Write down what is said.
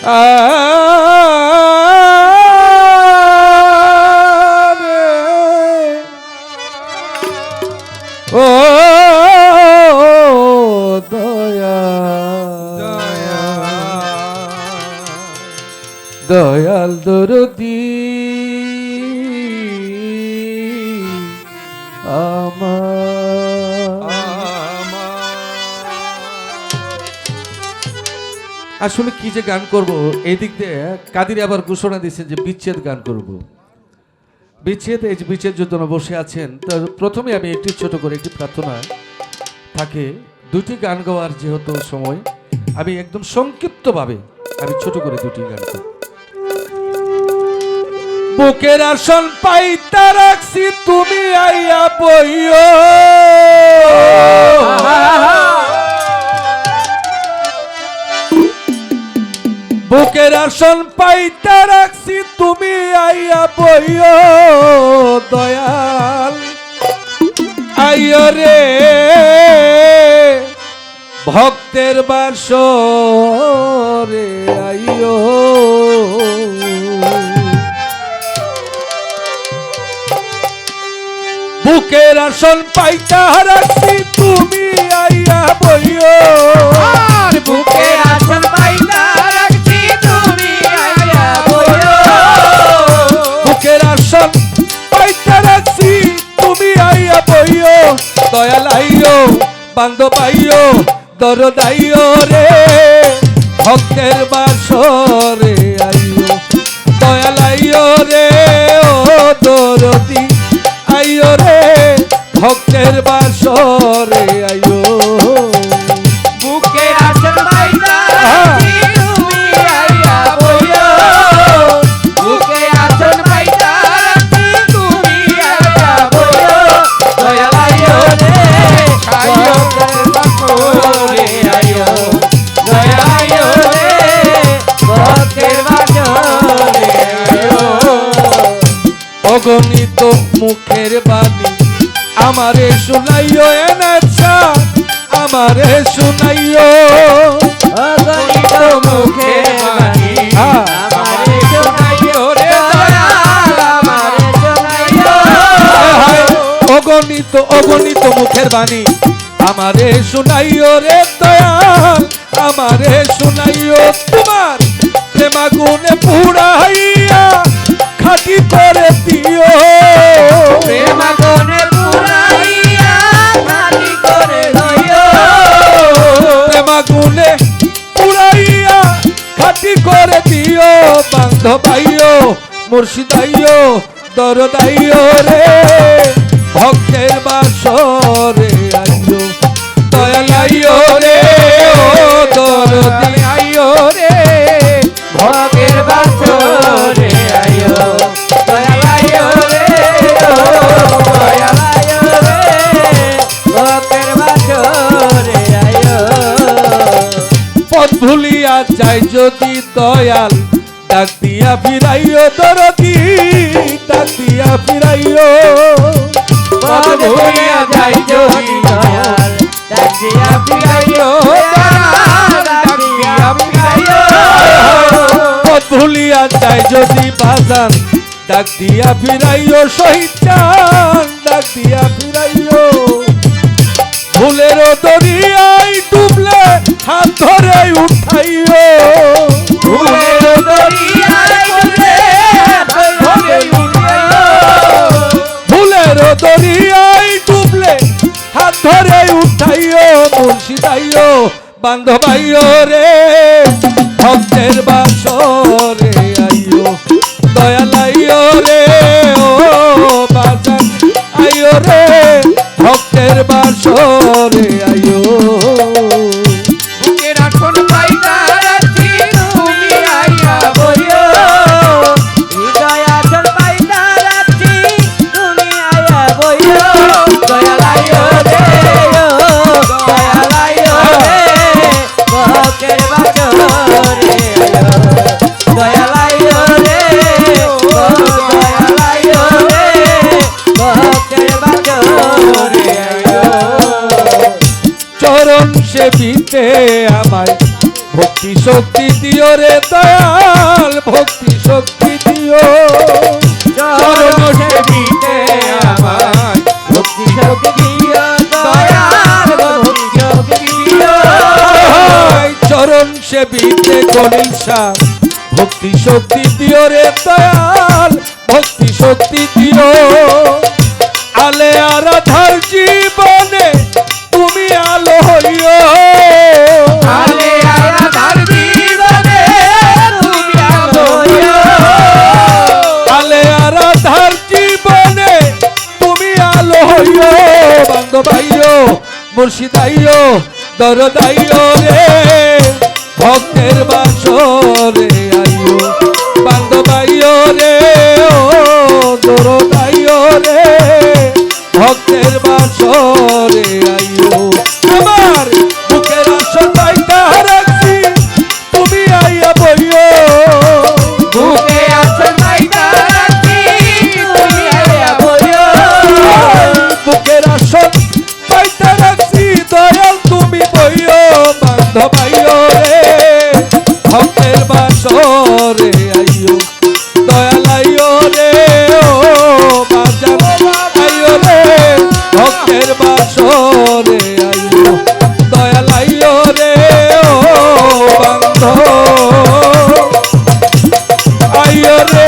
ও দয়া দয়াল দরদি আসলে কি যে গান করব, এই দিক দিয়ে কাদির আবার ঘোষণা দিয়েছেন যে বিচ্ছেদ গান করব। বিচ্ছেদ, এই যে বিচ্ছেদ যন্ত্রণা বসে আছেন, তো প্রথমে আমি একটু ছোট করে একটি প্রার্থনা থাকে, দুটি গান গাওয়ার যেহেতু সময়, আমি একদম সংক্ষিপ্তভাবে আমি ছোট করে দুটি গান করব। বুকের আসন পাইতা রাখছি তুমি আইয়া বইও, বুকের আসন পাইতা রাখছি তুমি আইয়া বইও দয়াল আইয় রে ভক্তের বাসরে আইয়, বুকের আসন পাইতা রাখছি তুমি আইয়া বইও, বুকের আসন পাইতা রাখছি তুমি আইয়া বইও, বুকের আসন পাইতা রাখছি তুমি আইয়া বইও দয়াল আইও বান্ধব আইও দরদ আইও রে ভক্তের বাসরে আইও দয়াল আইও রে ও দরদি আইও রে ভক্তের বাসরে আইও, বুকের আসন পাইতা রাখছি তুমি আইয়া বইও, বুকের আসন পাইতা রাখছি তুমি আইয়া বইও দয়াল আইও রে আইও বাসরে আইও দয়াল আইও রে ভক্তের বাসরে আইও, অগণিত মুখের বাণী আমারে শুনাইও এনেছা আমারে শুনাইও, অগণিত মুখের বাণী আমারে শোনাইও রে দয়াল আমারে শোনাইও, অগণিত অগণিত মুখের বাণী আমারে শুনাইও রে দয়াল আমারে শুনাইও, তোমার প্রেমাগুনে পুরাইয়া খাঁটি করে দিও, প্রেমাগুনে পুরাইয়া খাঁটি করে দিও, প্রেমাগুনে পুরাইয়া খাঁটি করে দিও বান্ধব আইও মুর্শিদ আইও দরদ আইও রে ভক্তের বাসরে আইও দয়াল আইও রে ও দরদ আইও রে ভক্তের বাসরে আইও দয়াল আইও রে দয়াল আইও রে ভক্তের বাসরে আইও, পথ ভুলিয়া যাই যদি দয়াল ডাক দিয়া ফিরাইও দরদি ডাক দিয়া ফিরাইও, পথ ভুলিয়া যাই যদি দয়াল ডাক দিয়া ফিরাইও দয়াল ডাক দিয়া ফিরাইও, পথ ভুলিয়া যাই যদি বাজান ডাক দিয়া ফিরাইও শহীদ চান ডাক দিয়া ফিরাইও, ভুলের দরিয়ায় ডুবলে হাত ধরে উঠাইও, ভুলের দরিয়ায় ডুবলে হাত ধরে উঠাইও, ভুলের দরিয়ায় ডুবলে হাত ধরে উঠাইও মুর্শিদ আইও বান্ধব আইও রে ভক্তের বাসরে আইও দয়াল আইও রে ও বাজান আইও রে ভক্তের বাসরে আইও, বুকের আসন পাইতা রাখছি তুমি আইয়া বইও, হৃদয় আসন পাইতা রাখছি তুমি আইয়া বইও দয়াল আইও রে দয়াল আইও রে ভক্তের বাসরে আইও দয়াল আইও রে দয়াল আইও রে ভক্তের বাসরে আইও, চরণ সেবিতে আমায় ভক্তি শক্তি দিও রে দয়াল, ভক্তি শক্তি দিও। চরণ সেবিতে আমার ভক্তি শক্তি দিও দয়াল, ভক্তি শক্তি দিও। চরণ সেবিতে কলিল সার, ভক্তি শক্তি দিও রে দয়াল, ভক্তি শক্তি দিও। আলে আরাধার জীবনে তুমি আলো হইও, আলে আরাধার জীবনে তুমি আলো হইও। আলে আরাধার জীবনে তুমি আলো হইও। বান্ধবাইও মুর্শিদাইও দরদাইও রে, ভক্তের বাসরে আইও। বান্ধবাইও রে ও দরদাইও রে, ভক্তের বাসরে আইও। আমার বুকের আসন পাইতা রাখছি তুমি আইয়া বইও, বুকে আসন পাইতা রাখছি তুমি আইয়া বইও। বুকের আসন পাইতা রাখছি দয়াল তুমি বইও। বান্ধবাইও রে ভক্তের বাসরে আইও, দয়াল আইও রে ও বাজান আইও রে, ভক্তের বাসরে আইও, দয়াল আইও রে ও বান্ধব আইও রে।